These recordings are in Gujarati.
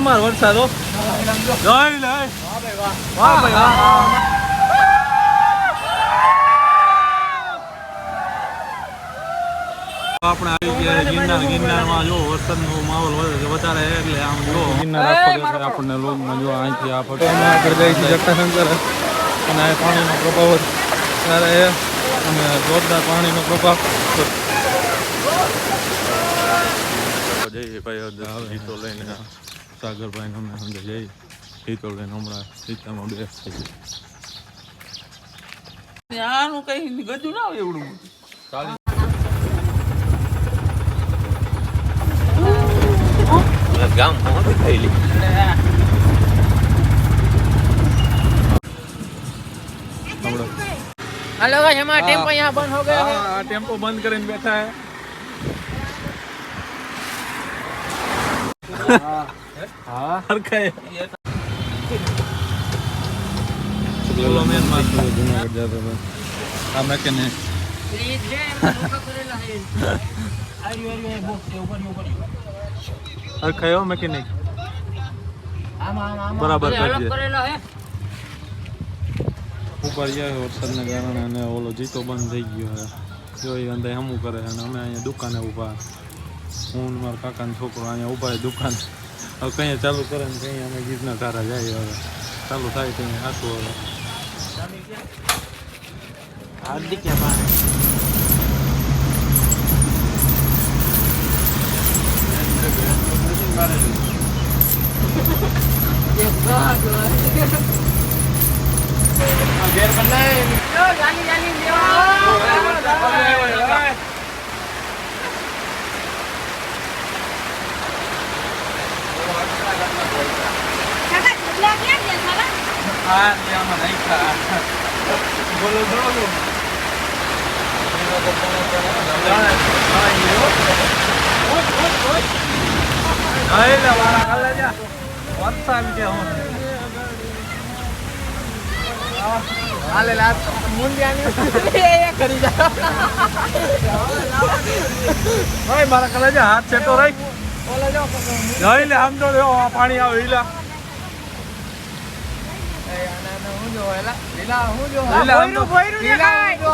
માર વરસાદ હો જઈ લે વાહ ભાઈ વાહ આપણે આવી ગયા ગિરનારમાં જો વરસાદનો માહોલ વધારે એટલે આમ જો ગિરનાર આખો દેખાય આપણને લોગમાં જો અહીંથી આ ફોટોમાં આગળ જાય છે જટાશંકર અને આ પાણીનો પ્રભાવ ત્યારે અને જોરદાર પાણીનો પ્રભાવ જઈએ ભાઈ ગીતો લઈને સાગરભાઈ અમે સમજે જઈ ગીતો લઈને હમણાં સીતામાં બેસ થઈ આનું કઈ ગજુ ના આવે એવડું गांव बहुत खैली हेलो गाइस हमारा टेम्पो यहाँ बंद हो गया है। हाँ टेम्पो बंद करके बैठा है हाँ हर खाए चलो मैं मार दूँ जूनागढ़ जाता था हाँ मैं कहने प्लीज जे धोखा करेला है आरी बॉक्स के ऊपर हर खायो मैकेनिक बराबर कर दिए ऊपर ये वरसादના કારણે અને ઓલો જીતો બંધ થઈ ગયો છે જો એ અંદર હમું કરે અને અમે અહીંયા દુકાને ઊભા હું મારા કાકાનો છોકરો અહીંયા ઊભા દુકાન હવે કંઈ ચાલુ કરે ને કંઈ અમે ગીતના તારા જાય હવે ચાલુ થાય કંઈ આખું હવે હાર્દિક યાર घेर करना है जाली जाली हाँ यहाँ में नहीं था बोलो बोलो नहीं ना वाला कर ले जा वरसाद के हो आले ला मुंडियानी ये करी जा भाई मारा कर ले जा हाथ से तो रही बोला जाओ जई ले हम तो पानी आवे हीला ए ना ना હું જો હેલા लीला હું જો लीला ભોયરું लीला જો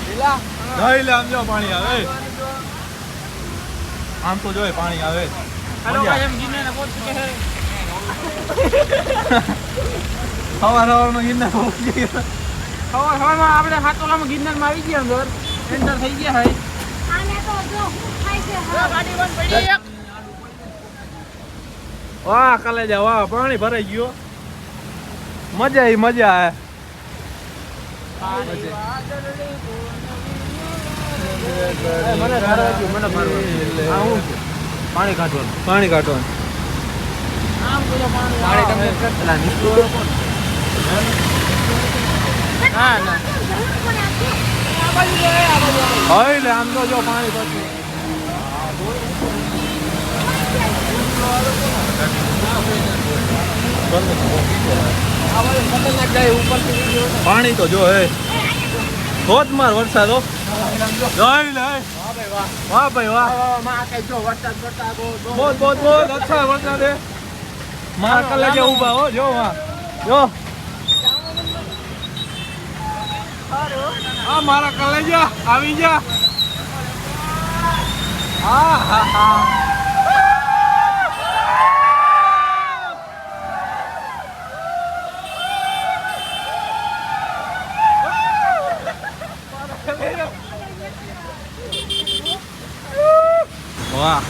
लीला જઈ લે આમ જો પાણી આવે આમ તો જોય પાણી આવે हेलो भाई हम गिरने ना पहुंच चुके हैं સવારમાં ગિરનાર પહોંચી ગયા સવારમાં આપણે હાતોલામાં ગિરનારમાં આવી ગયા અંદર એન્ટર થઈ ગયા હે આને તો જો હું થાય છે ગાડી બંધ પડી એક વાહ કલેજા વાહ પાણી ભરાઈ ગયો મજા આવી મજા આવે મને ધારવા મને મારવા આ હું પાણી કાઢવાનું પાણી કાઢવાનું આમ કોઈ પાણી તમે કેટલા નીકળો કોણ ના ના આ બાજુ જો આ બાજુ હોય લે આમ તો જો પાણી પછી પાણી તો જો હે ધોધમાર વરસાદ હો જઈ લે વાહ ભાઈ વાહ માં કઈ જો વરસાદ પડતા बहुत बहुत बहुत अच्छा वरसाद है मार कर लगे ऊपर हो जो वहाँ जो हाँ मारा कर ले जा आवी जा हाँ हाँ हाँ વાહ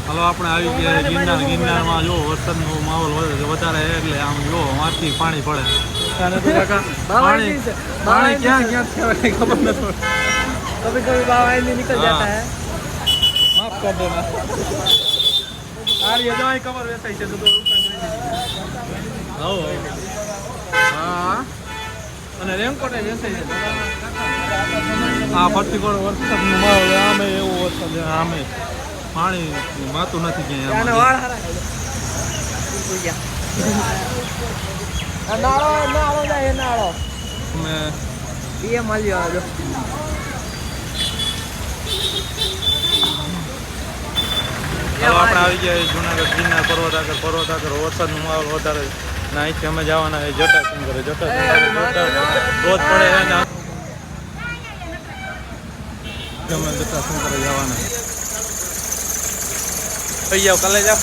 હાલો આપણે આવી ગયા ગિરનારમાં જો વરસાદનો માહોલ વધારે એટલે આમ જો વાંચી પાણી પડે પાણી પાણી ક્યાં ક્યાં ખબર નથી कभी कभी बाबा नहीं निकल जाता है माफ कर देना आ रही है जहाँ कवर वैसा ही तो हाँ અને રેનકોટ વેસે છે આ ફરતીકોડ વરસાદનો માહોલ આમે એવો વરસાદ આમે પાણી માતું નથી ક્યાંય વાળ હારા નાળો નાળો જાય નાળો અમે એ મળ્યો આજો ચાલો આપણે આવી ગયા જુનાગઢ ગિરનાર પર્વત આગળ વરસાદનો માહોલ વધારે ને અહીંથી અમે જવાના છે જટાશંકર ધોધ પડે છે ને અમે જટાશંકર જવાના થઈ જાઓ કાલે જાઓ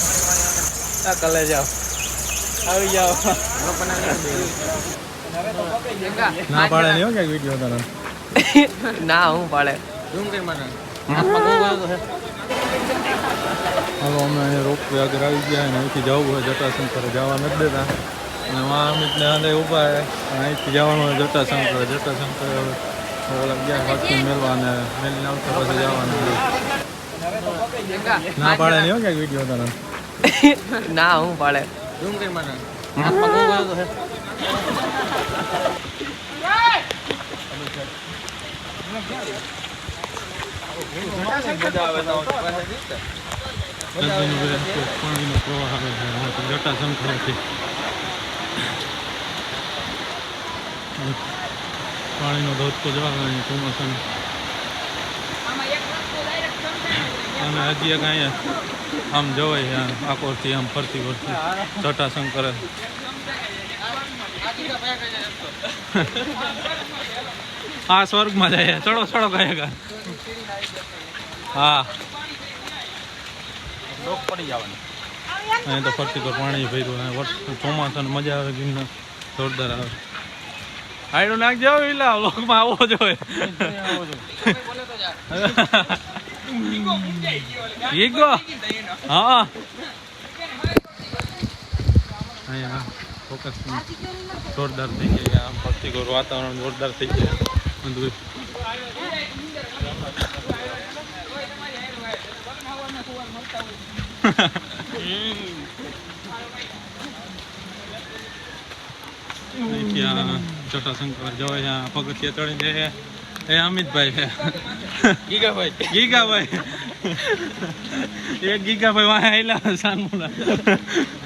કાલે જાઓ આવી જાઓ ના પાડે નહીં હો ક્યાંક વિડીયો તારો ના હું પાડે હાલો અમે અહીંયા રોપવે આગળ આવી ગયા અને અહીંથી જવું હોય જટાશંકર જવા નથી દેતા અને અમિતને અંદર ઊભા છે અહીંથી જવાનું હોય જટાશંકર ઓલા ગયા ભક્તિ મેળવા અને મેળીને આવતા પછી જવાનું ના પાડે નહીં હો ક્યાંક વિડીયો તારો ના હું પાડે પાણીનો પ્રવાહ આવે છે જટાશંકરથી પાણીનો ધોધ તો જવા ચોમાસાનો અને હજી એક અહીંયા આમ જવાય આકોરથી આમ ફરતી જટાશંકર હા સ્વર્ગમાં જાય ચડો ચડો કયા હા પડી જવાનું અહીંયા તો ફરતી પર પાણી ભર્યું વર્ષ ચોમાસાની મજા આવે ગિરનાર જોરદાર આવે આયડું નાખજો વિલા લોકમાં આવો જોઈએ ઈગો હા અહીંયા ફોકસ જોરદાર થઈ ગયા આમ ફરતી પર વાતાવરણ જોરદાર થઈ ગયા બધું જટાશંકર જવાય પગથિયા ચડી જાય એ અમિતભાઈ છે ગીગાભાઈ એક ગીગાભાઈ વાહ આવેલા સાનમુલા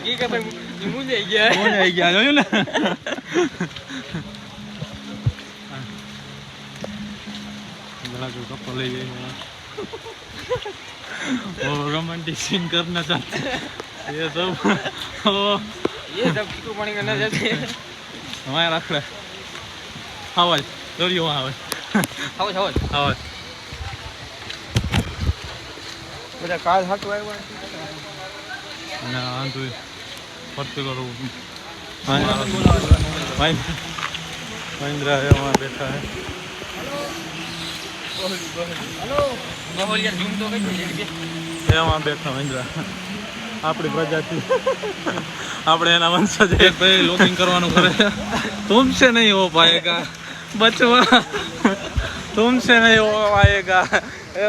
ગીગાભાઈ મુંજાઈ ગયા જોયું ને कपल ले गए वो रोमांटिक सीन करना चाहते ये सब कीटू पानी करना चाहते हमारे रख ले हवा दौड़ी वहाँ हवा બધા કાલ હાટુ આવ્યા ના તો ફરતે કરો મહેન્દ્ર है वहाँ बैठा है એમાં બેઠા મહેન્દ્ર આપણી પ્રજાતિ આપણે એના વંશજ ભાઈ લોકિંગ કરવાનું કરે तुमसे नहीं हो पाएगा बचवा तुमसे नहीं हो पाएगा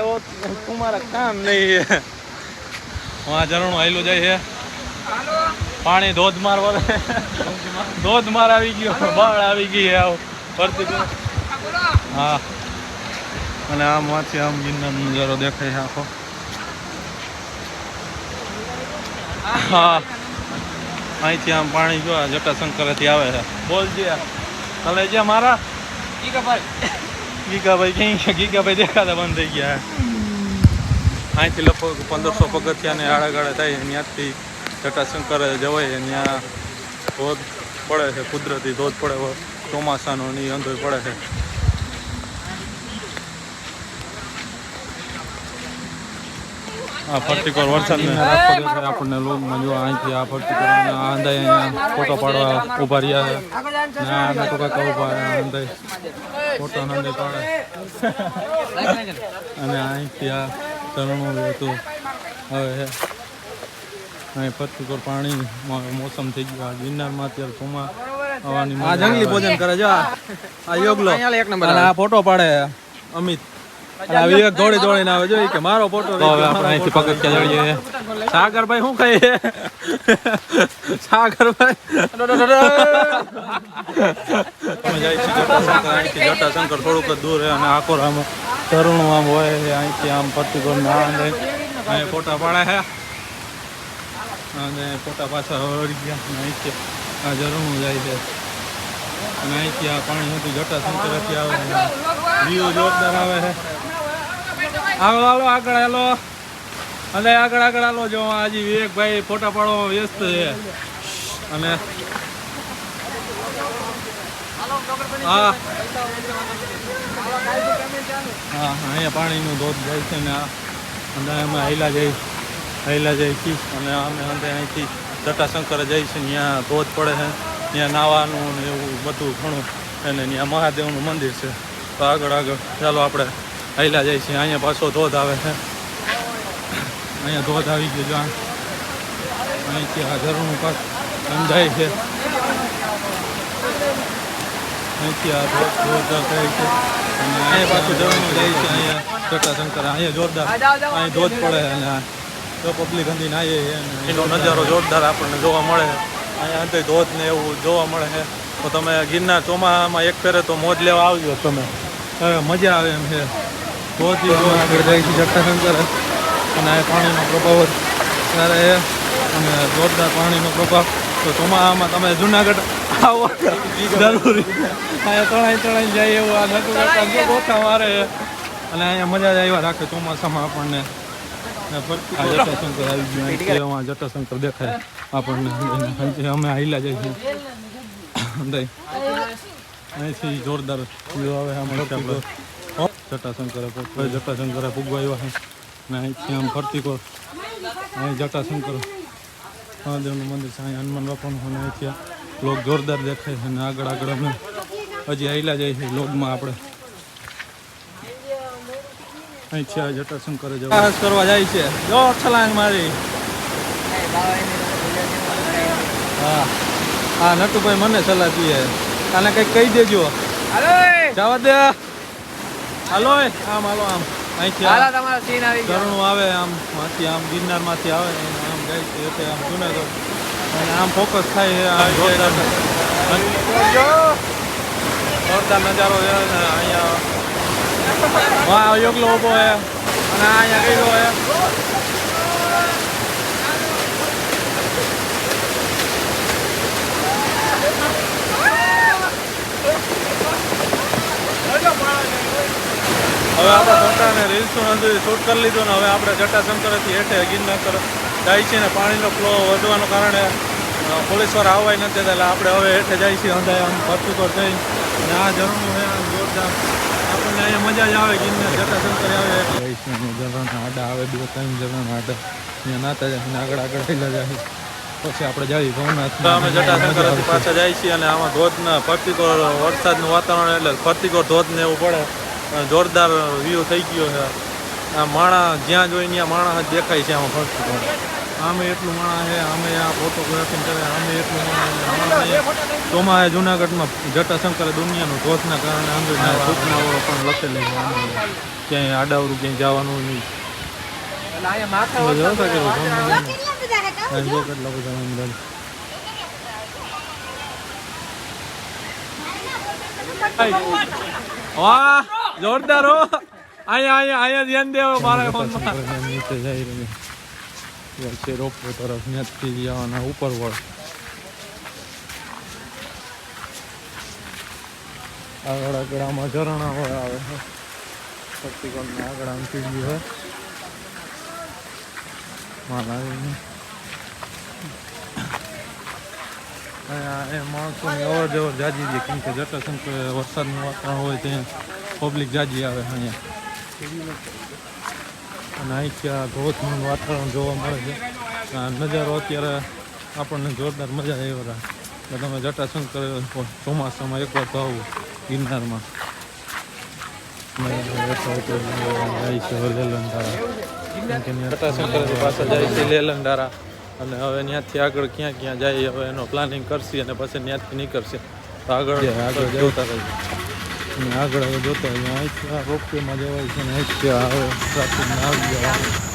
वो तुम्हारा काम नहीं है वहाँ झरણું આયલું જાય છે પાણી ધોધમાર વરે ધોધમાર આવી ગયો બાળ આવી ગઈ આવ ફરતી હા અને આમમાંથી આમ ગિરનારનો નજારો દેખાય છે આખો હા અહીંથી આમ પાણી જો જટાશંકરથી આવે છે બોલજે કલેજા મારા ગીગાભાઈ ક્યાં ગીગાભાઈ દેખાતા બંધ થઈ ગયા અહીંથી લગભગ 1500 પગથિયાને આડાગાળા થાય ત્યાંથી જટાશંકર જવાય ત્યાં ધોધ પડે છે કુદરતી ધોધ પડે ચોમાસાનો ની અંદર પડે છે આ ફરતીકોર વરસાદને આપણને લોગમાં જો અહીંથી આ ફરતીકોર આંધાઈ ફોટો પાડવા ઊભા રહ્યા ના નાટો કાકા ઊભા આંધાઈ ફોટો આંધાઈ પાડે અને અહીંથી આ ઝરણું હતું હવે અહીં ફરતીકોર પાણી મોસમ થઈ ગયું ગિરનારમાં અત્યારે ચોમા આવવાની આ જંગલી ભોજન કરે જો આ યોગલો એક નંબર આ ફોટો પાડે અમિત વિવેક દોડી દોડીને આવે જોઈએ કે મારો ફોટો આપણે અહીંથી પગથિયા ચડીએ સાગરભાઈ શું કહીએ સાગરભાઈ અમે જાય છે જટાશંકર અહીંથી જટાશંકર થોડુંક દૂર છે અને આખો આમ ઝરણું આમ હોય અહીંથી આમ ફરતીકોર ના અહીં ફોટા પાડે છે અને ફોટા પાછા વળી ગયા અહીંથી આ ઝરણું જાય છે અને અહીંથી આ પાણી હતું જટાશંકરથી આવે વ્યૂ જોરદાર આવે છે હાલો હાલો આગળ હાલો અને આગળ આગળ હાલો જો આજે વિવેકભાઈ ફોટા પાડવામાં વ્યસ્ત છે અને હા હા અહીંયા પાણીનું ધોધ જાય છે ને અને અમે હાઈલા જઈએ છીએ અને અમે અંદર અહીંથી જટાશંકર જઈએ છીએ ત્યાં ધોધ પડે છે ત્યાં નાહવાનું ને એવું બધું ઘણું અને ત્યાં મહાદેવનું મંદિર છે તો આગળ ચાલો આપણે હાઈલા જઈએ છીએ અહીંયા પાછો ધોધ આવે છે અહીંયા ધોધ આવી ગયો જો અહીંથી આ ઝરણું પાક અંજાય છે અહીંથી આ ધોધ થાય છે અને અહીંયા પાછું ઝરણું જાય છે અહીંયા જટાશંકર અહીંયા જોરદાર અહીં ધોધ પડે અને તો પબ્લિક અંદી નાહીએ એનો નજારો જોરદાર આપણને જોવા મળે અહીંયા અંતે ધોધ ને એવું જોવા મળે છે તો તમે ગિરનાર ચોમાસામાં એક ફેરે તો મોજ લેવા આવજો તમે મજા આવે એમ છે ધોધ આગળ જાય છે જટાશંકર અને આ પાણીનો પ્રભાવ ત્યારે અને જોરદાર પાણીનો પ્રભાવ તો ચોમાસામાં તમે જુનાગઢ આવો જરૂરી અહીંયા તણાઈ જાય એવું આ નટુ ગોઠા મારે અને અહીંયા મજા જ આવ્યા રાખે ચોમાસામાં આપણને જટાશંકર આવી ગયું જટાશંકર દેખાય આપણને અમે હાઈલા જઈએ છીએ અહીંથી જોરદાર આવે આમ જટાશંકરે ફૂગવા આવ્યા છે અને અહીંથી આમ ફરતી કોર અહીં જટાશંકર મહાદેવનું મંદિર છે અહીં હનુમાન બાપાનું અને અહીંથી લોક જોરદાર દેખાય છે અને આગળ અમે હજી હાઈલા જાય છે લોગમાં આપણે અહીંથી આ જટાશંકરે જવા કરવા જાય છે જો છલાંગ મારી હા હા નટુભાઈ મને સલાહ દઈએ આને કંઈક કહી દેજો જવા દે હાલો આમ હાલો આમ અહીંથી ઝરણું આવે આમ માંથી આમ ગિરનારમાંથી આવે આમ જાય છે એટલે આમ જુનાગઢ અને આમ ફોકસ થાય જોરદાર નજારો છે અહીંયા વાહ યોગલો ઊભો હે અને અહીંયા ગયેલો હે હવે આપણે ફોટાને રીલ્સનું શૂટ કરી લીધું ને હવે આપણે જટાશંકરથી હેઠે ગિરનાર તરફ જાય છે ને પાણીનો ફ્લો વધવાના કારણે પોલીસવાળા આવવાય નથી એટલે આપણે હવે હેઠે જાય છીએ અંદાજ આમ ભરતી પર જઈ અને આ ઝરણું છે આમ જોરદાર આપણને અહીંયા મજા જ આવે ગિરનાર જટાશંકર આવે ઝરણા આડા આવે 2-3 ઝરણા આડા અહીંયા નાતા જાય અને આગળ થયેલા જાય પછી આપણે જઈએ ભવનાથ અમે જટાશંકરથી પાછા જાય છીએ અને આમાં ધોધના ફરતીકોર વરસાદનું વાતાવરણ એટલે ફરતીકોર ધોધ ને એવું પડે જોરદાર વ્યૂ થઈ ગયો છે આ માણસ જ્યાં જોઈ ત્યાં માણસ જ દેખાય છે આમાં ફરતીકોર આમે એટલું માણસ છે અમે આ ફોટોગ્રાફી કરે આમે એટલું માણસ ચોમાસે જુનાગઢમાં જટાશંકર દુનિયાનું ધોધના કારણે અંદરના સૂચનાઓ પણ લખેલી છે ક્યાંય આડાવરું ક્યાંય જવાનું નહીં કેટલા બધા અંદર વાહ જોરદાર હો અહીંયા ધ્યાન દેવો મારા ફોનમાં નીચે જઈ રહ્યું છે રોપવે તરફ ત્યાંથી જવાના ઉપર વળ આગળ આમાં ઝરણા હોય આવે છે શક્તિકોણને આગળ આમ સીડી હોય માલ આવીને અહીંયા એ માણસોની અવર જવર જાજી છે કેમ કે જટાશંકર વરસાદનું વાતાવરણ હોય ત્યાં પબ્લિક જાજી આવે અહીંયા અને અહીંથી આ ધોધનું વાતાવરણ જોવા મળે છે આ નજારો અત્યારે આપણને જોરદાર મજા આવી રહે એટલે તમે જટાશંકર ચોમાસામાં એકવાર તો આવું ગિરનારમાં જટાશંકર પાસે જાય છે લેલંડારા અને હવે ત્યાંથી આગળ ક્યાં જાય હવે એનો પ્લાનિંગ કરશે અને પછી ત્યાંથી નીકળશે તો આગળ જોતા રહીએ અને આગળ હવે જોતા રહીએ અહીંથી આ રોપવેમાં જવાય છે ને અહીંથી આવે ટ્રાફિકમાં આવી જવાનું